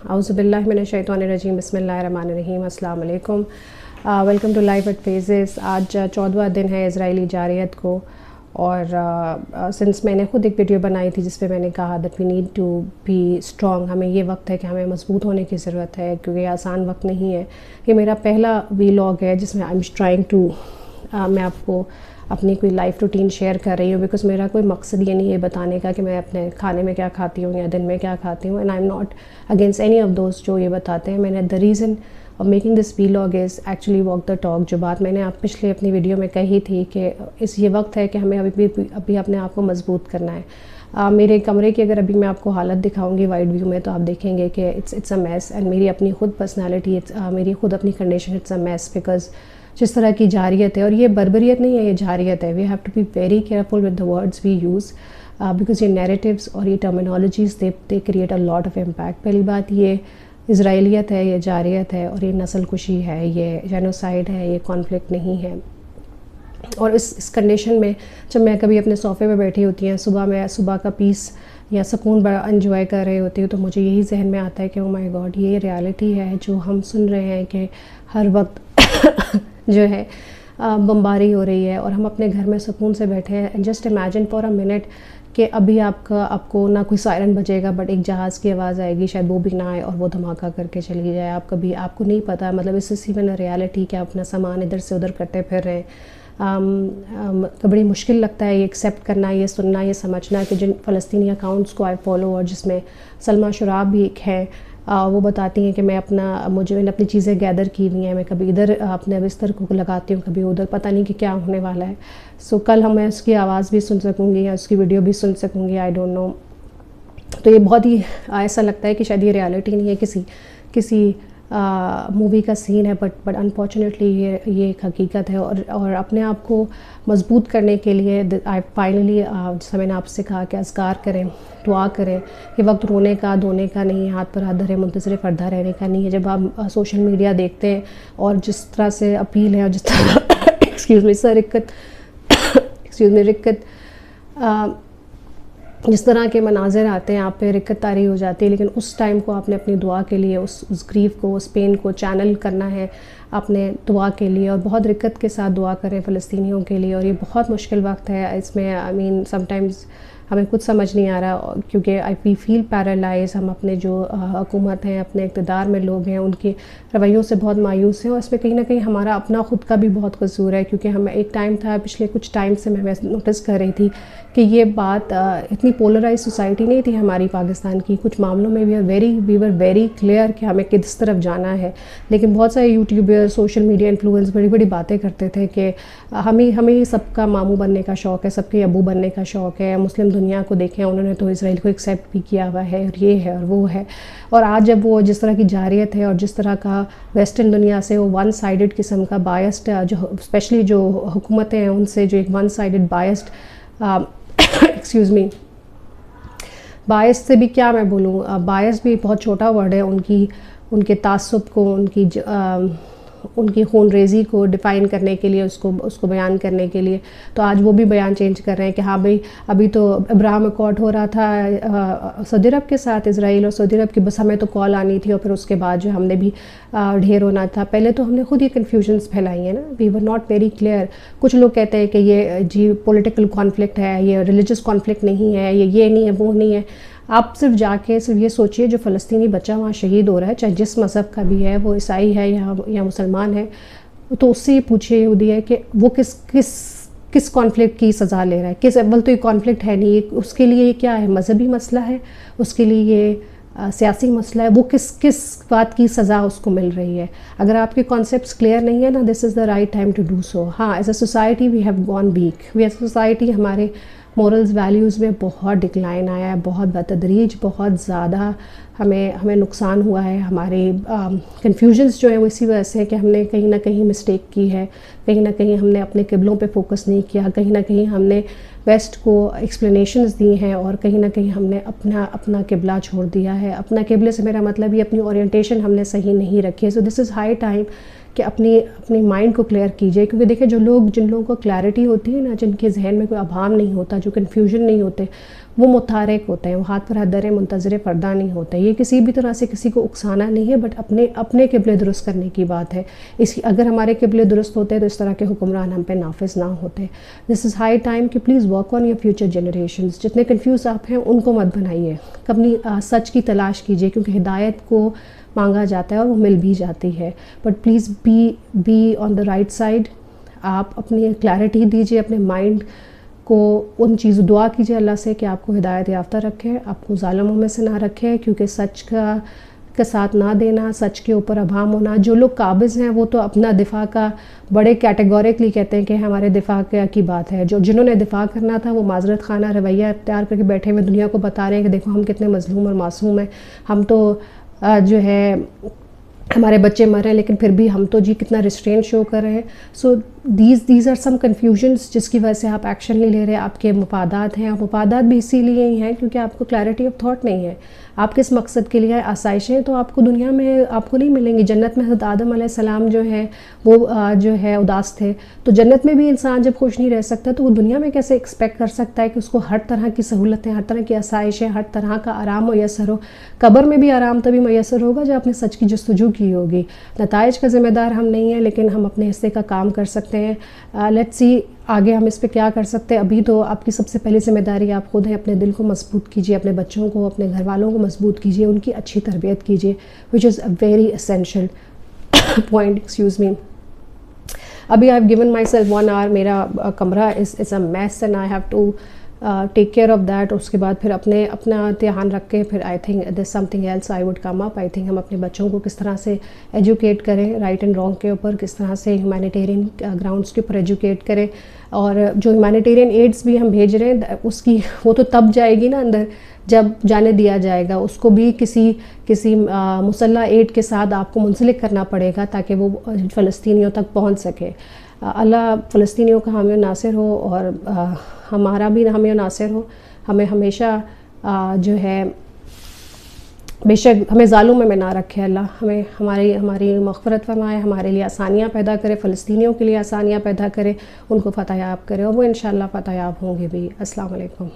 اعوذ باللہ من الشیطان الرجیم، بسم اللہ الرحمن الرحیم۔ السلام علیکم، welcome to life at phases. آج 14واں دن ہے اسرائیلی جارحیت کو، اور سنس میں نے خود ایک ویڈیو بنائی تھی جس پہ میں نے کہا that we need to be strong, ہمیں یہ وقت ہے کہ ہمیں مضبوط ہونے کی ضرورت ہے، کیونکہ یہ آسان وقت نہیں ہے۔ یہ میرا پہلا ویلاگ ہے جس میں آئی ایم ٹرائنگ ٹو میں آپ کو اپنی کوئی لائف روٹین شیئر کر رہی ہوں، بیکاز میرا کوئی مقصد یہ نہیں ہے بتانے کا کہ میں اپنے کھانے میں کیا کھاتی ہوں یا دن میں کیا کھاتی ہوں، and I am not against any of those جو یہ بتاتے ہیں۔ میں نے the reason of making this vlog is actually walk the talk, جو بات میں نے آپ پچھلے اپنی ویڈیو میں کہی تھی کہ یہ وقت ہے کہ ہمیں ابھی اپنے آپ کو مضبوط کرنا ہے۔ میرے کمرے کی اگر ابھی میں آپ کو حالت دکھاؤں گی وائڈ ویو میں تو آپ دیکھیں گے کہ اٹس اے میس، اینڈ میری اپنی خود پرسنالٹی، میری خود اپنی condition it's a mess, because جس طرح کی جارحیت ہے، اور یہ بربریت نہیں ہے، یہ جارحیت ہے۔ We have to be very careful with the words we use, because یہ نیریٹیوز اور یہ terminologies they create a lot of impact. پہلی بات یہ اسرائیلیت ہے، یہ جارحیت ہے، اور یہ نسل کشی ہے، یہ جینوسائیڈ ہے، یہ کانفلکٹ نہیں ہے۔ اور اس کنڈیشن میں جب میں کبھی اپنے صوفے پہ بیٹھی ہوتی ہیں، صبح کا پیس یا سکون بڑا انجوائے کر رہی ہوتی ہوں، تو مجھے یہی ذہن میں آتا ہے کہ او مائی گاڈ، یہ ریالٹی ہے جو ہم سن رہے ہیں کہ ہر وقت جو ہے بمباری ہو رہی ہے، اور ہم اپنے گھر میں سکون سے بیٹھے ہیں۔ Just imagine for a minute کہ ابھی آپ کو نہ کوئی سائرن بجے گا، بٹ ایک جہاز کی آواز آئے گی، شاید وہ بھی نہ آئے اور وہ دھماکہ کر کے چلی جائے، آپ کو نہیں پتہ، مطلب اس سے ایون ریالٹی کہ آپ اپنا سامان ادھر سے ادھر کرتے پھر رہے ہیں۔ بڑی مشکل لگتا ہے یہ ایکسیپٹ کرنا، یہ سننا، یہ سمجھنا کہ جن فلسطینی اکاؤنٹس کو آئی فالو، اور جس میں سلمیٰ شراب بھی ایک ہے، وہ بتاتی ہیں کہ میں مجھے اپنی چیزیں گیدر کی ہوئی ہیں، میں کبھی ادھر اپنے بستر کو لگاتی ہوں، کبھی ادھر، پتہ نہیں کہ کیا ہونے والا ہے۔ سو کل میں اس کی آواز بھی سن سکوں گی یا اس کی ویڈیو بھی سن سکوں گی، آئی ڈونٹ نو۔ تو یہ بہت ہی ایسا لگتا ہے کہ شاید یہ ریالٹی نہیں ہے، کسی مووی کا سین ہے، بٹ انفارچونیٹلی یہ ایک حقیقت ہے۔ اور اپنے آپ کو مضبوط کرنے کے لیے فائنلی جیسا میں نے آپ سے کہا کہ اذکار کریں، دعا کریں۔ یہ وقت رونے کا دھونے کا نہیں ہے، ہاتھ پر ہاتھ دھرے منتظر پردہ رہنے کا نہیں ہے۔ جب آپ سوشل میڈیا دیکھتے ہیں اور جس طرح سے اپیل ہے، اور جس طرح جس طرح کے مناظر آتے ہیں، آپ پہ رکت طاری ہو جاتی ہے، لیکن اس ٹائم کو آپ نے اپنی دعا کے لیے اس گریف کو، اس پین کو چینل کرنا ہے اپنے دعا کے لیے، اور بہت رکت کے ساتھ دعا کریں فلسطینیوں کے لیے۔ اور یہ بہت مشکل وقت ہے، اس میں سم ٹائمز ہمیں کچھ سمجھ نہیں آ رہا، کیونکہ وی فیل پیرالائز، ہم اپنے جو حکومت ہیں، اپنے اقتدار میں لوگ ہیں، ان کے رویوں سے بہت مایوس ہیں، اور اس میں کہیں نہ کہیں ہمارا اپنا خود کا بھی بہت قصور ہے، کیونکہ ہم ایک ٹائم تھا پچھلے کچھ ٹائم سے میں نوٹس کر رہی تھی کہ یہ بات اتنی پولرائز سوسائٹی نہیں تھی ہماری پاکستان کی، کچھ معاملوں میں وی ور ویری کلیئر کہ ہمیں کس طرف جانا ہے، لیکن بہت سارے یوٹیوبر، سوشل میڈیا انفلوئنس بڑی بڑی باتیں کرتے تھے کہ ہمیں سب کا ماموں بننے کا شوق ہے، سب کے ابو بننے کا شوق ہے، مسلم دنیا کو دیکھیں، انہوں نے تو اسرائیل کو ایکسیپٹ بھی کیا ہوا ہے، اور یہ ہے اور وہ ہے۔ اور آج جب وہ جس طرح کی جارحیت ہے، اور جس طرح کا ویسٹرن دنیا سے وہ ون سائیڈڈ قسم کا بائسڈ، جو اسپیشلی جو حکومتیں ہیں ان سے جو ایک ون سائیڈڈ بائسڈ بائس سے بھی کیا میں بولوں، بائس بھی بہت چھوٹا ورڈ ہے، ان کے تعصب کو، ان کی خون ریزی کو ڈیفائن کرنے کے لیے، اس کو بیان کرنے کے لیے، تو آج وہ بھی بیان چینج کر رہے ہیں کہ ہاں بھئی ابھی تو ابراہم اکارڈ ہو رہا تھا سعودی عرب کے ساتھ، اسرائیل اور سعودی عرب کی، بس ہمیں تو کال آنی تھی، اور پھر اس کے بعد جو ہم نے بھی ڈھیر ہونا تھا۔ پہلے تو ہم نے خود یہ کنفیوژنس پھیلائی ہیں نا، وی ور ناٹ ویری کلیئر۔ کچھ لوگ کہتے ہیں کہ یہ پولیٹیکل کانفلکٹ ہے، یہ ریلیجس کانفلکٹ نہیں ہے، یہ نہیں ہے، وہ نہیں ہے۔ آپ صرف جا کے صرف یہ سوچئے جو فلسطینی بچہ وہاں شہید ہو رہا ہے، چاہے جس مذہب کا بھی ہے، وہ عیسائی ہے یا مسلمان ہے، تو اس سے یہ پوچھئے یہودی ہے کہ وہ کس کانفلکٹ کی سزا لے رہا ہے، اول تو یہ کانفلکٹ ہے نہیں، اس کے لیے یہ کیا ہے، مذہبی مسئلہ ہے، اس کے لیے یہ سیاسی مسئلہ ہے، وہ کس بات کی سزا اس کو مل رہی ہے۔ اگر آپ کے کانسیپٹس کلیئر نہیں ہے نا، this is the right time to do so. ہاں، as a society we have gone weak, as a society ہمارے مورلز ویلیوز میں بہت ڈکلائن آیا ہے، بہت بتدریج، بہت زیادہ ہمیں نقصان ہوا ہے۔ ہمارے کنفیوژنس جو ہیں وہ اسی وجہ سے کہ ہم نے کہیں نہ کہیں مسٹیک کی ہے، کہیں نہ کہیں ہم نے اپنے قبلوں پہ فوکس نہیں کیا، کہیں نہ کہیں ہم نے ویسٹ کو ایکسپلینیشنز دی ہیں، اور کہیں نہ کہیں ہم نے اپنا قبلہ چھوڑ دیا ہے۔ اپنا قبلے سے میرا مطلب یہ اپنی اورینٹیشن ہم نے صحیح نہیں رکھی ہے۔ سو دس از ہائی ٹائم کہ اپنی مائنڈ کو کلیئر کیجئے، کیونکہ دیکھیں جن لوگوں کو کلیئرٹی ہوتی ہے نا، جن کے ذہن میں کوئی ابہام نہیں ہوتا، جو کنفیوژن نہیں ہوتے، وہ متحرک ہوتے ہیں، وہ ہاتھ پر ہاتھ دھرے منتظر پردہ نہیں ہوتے۔ یہ کسی بھی طرح سے کسی کو اکسانا نہیں ہے، بٹ اپنے قبلے درست کرنے کی بات ہے۔ اگر ہمارے قبلے درست ہوتے تو اس طرح کے حکمران ہم پہ نافذ نہ ہوتے۔ دس از ہائی ٹائم کہ please work on your future generations. جتنے کنفیوز آپ ہیں ان کو مت بنائیے، اپنی سچ کی تلاش کیجئے، کیونکہ ہدایت کو مانگا جاتا ہے اور وہ مل بھی جاتی ہے، but please be on the right side. آپ اپنی کلیئرٹی دیجئے اپنے مائنڈ کو، ان چیزوں دعا کیجئے اللہ سے کہ آپ کو ہدایت یافتہ رکھے، آپ کو ظالموں میں سے نہ رکھے، کیونکہ سچ کا ساتھ نہ دینا، سچ کے اوپر ابہام ہونا۔ جو لوگ قابض ہیں وہ تو اپنا دفاع کا بڑے کیٹیگورکلی کہتے ہیں کہ ہمارے دفاع کی بات ہے، جنہوں نے دفاع کرنا تھا وہ معذرت خانہ رویہ اختیار کر کے بیٹھے ہوئے دنیا کو بتا رہے ہیں کہ دیکھو ہم کتنے مظلوم اور معصوم ہیں، ہم تو جو ہے ہمارے بچے مر رہے ہیں لیکن پھر بھی ہم تو جی کتنا ریسٹرین شو کر رہے ہیں۔ So these are some confusions جس کی وجہ سے آپ ایکشن نہیں لے رہے، آپ کے مفادات ہیں، اور مفادات بھی اسی لیے ہی ہیں کیونکہ آپ کو کلیئرٹی آف تھاٹ نہیں ہے، آپ کس مقصد کے لیے آسائشیں تو آپ کو دنیا میں آپ کو نہیں ملیں گی۔ جنت میں حضرت آدم علیہ السلام جو ہے وہ جو ہے اداس تھے، تو جنت میں بھی انسان جب خوش نہیں رہ سکتا تو وہ دنیا میں کیسے ایکسپیکٹ کر سکتا ہے کہ اس کو ہر طرح کی سہولتیں، ہر طرح کی آسائشیں، ہر طرح کا آرام میسر ہو۔ قبر میں بھی آرام تبھی میسر ہوگا جب اپنے سچ کی جستجو کی ہوگی۔ نتائج کا ذمہ دار ہم نہیں ہیں، لیکن ہم اپنے حصے کا کام کر سکتے ہیں۔ لیٹس سی آگے ہم اس پہ کیا کر سکتے ہیں۔ ابھی تو آپ کی سب سے پہلی ذمہ داری آپ خود ہیں، اپنے دل کو مضبوط کیجئے، اپنے بچوں کو، اپنے گھر والوں کو مضبوط کیجئے، ان کی اچھی تربیت کیجئے، which is a very essential point, excuse me۔ ابھی I've given myself 1 hour، میرا کمرہ is a mess and I have to take care of that. اس کے بعد پھر اپنا دھیان رکھ کے پھر I think this something else I would come up. I think ہم اپنے بچوں کو کس طرح سے ایجوکیٹ کریں رائٹ اینڈ رانگ کے اوپر، کس طرح سے ہیومینیٹیرین گراؤنڈس کے اوپر ایجوکیٹ کریں، اور جو ہیومینیٹیرین ایڈس بھی ہم بھیج رہے ہیں اس کی وہ تو تب جائے گی نا اندر جب جانے دیا جائے گا، اس کو بھی کسی مسلح ایڈ کے ساتھ آپ کو منسلک کرنا پڑے گا تاکہ وہ فلسطینیوں تک پہنچ سکے۔ اللہ فلسطینیوں کا حامی و ناصر ہو، اور ہمارا بھی حامی و ناصر ہو۔ ہمیں ہمیشہ جو ہے بے شک ہمیں ظالموں میں نہ رکھے اللہ، ہماری مغفرت فرمائے، ہمارے لیے آسانیاں پیدا کرے، فلسطینیوں کے لیے آسانیاں پیدا کرے، ان کو فتح یاب کرے، اور وہ انشاءاللہ فتح یاب ہوں گے بھی۔ السلام علیکم۔